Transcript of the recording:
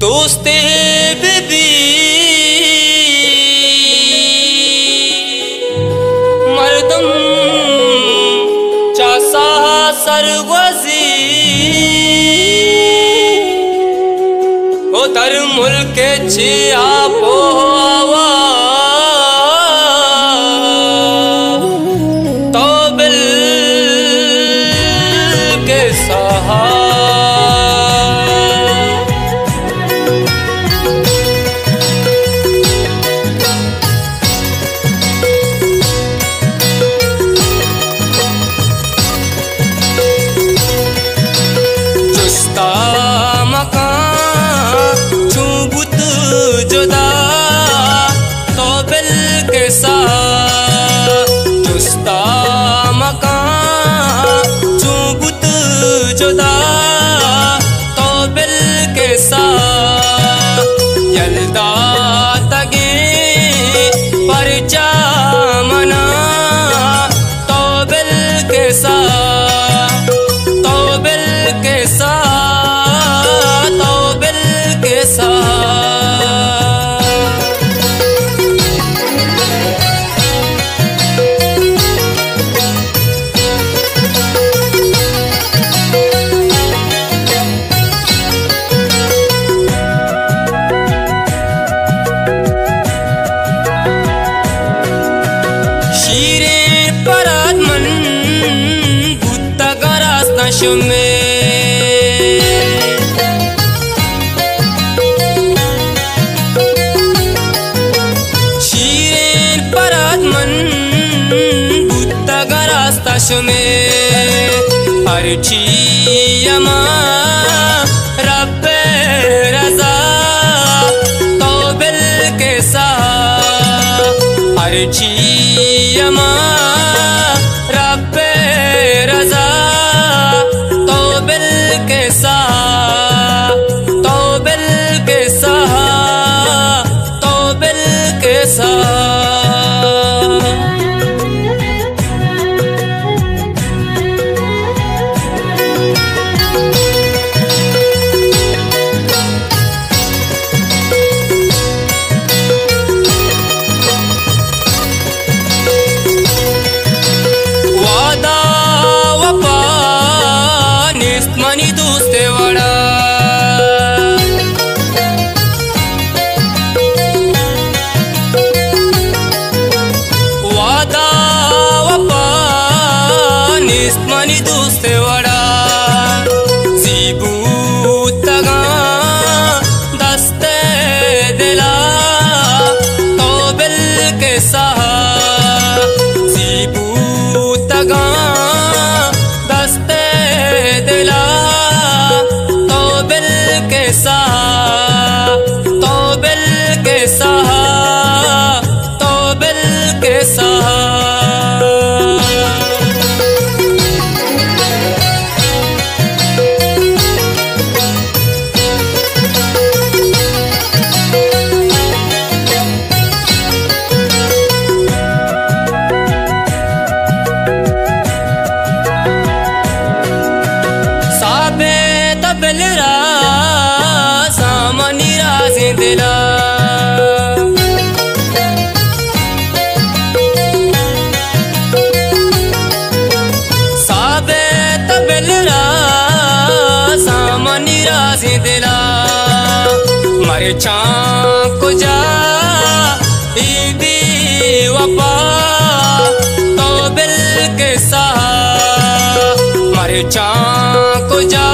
दोस्ते बेबी मर्दम चासा सरवजी ओ दर मुल्क छिया पोवा तो बिल के सहा जुदा तो बिल के साथ जुस्ता मकान चुबुत जुदा तो बिल के साथ यल्दा तगे परचा मना तो बिल के साथ तो बिल के साथ तो बिल के साथ में शीरें परात्मन बुद्धा रास्ता में अर्ची यमा रब्बे रजा तो बिल के साथ अर्ची यमा रब्बे रजा तो बिल के साथ तो बिल के साथ तो बिल के साथ वादा वफा मनी दोस्ते वड़ा वादा वफा मनी दोस्ते वड़ा जीबू तगा दस्ते दिला तो बिल के साथ जीबू तगा दस्ते दिला तो बिल के साथ तो बिल के साथ तो बिल के साथ बिलरा सामनी राज़ी दिला साबेत बिलरा सामनी राज़ी दिला मर को जा ईदी वफा तो बिल के साथ मर को जा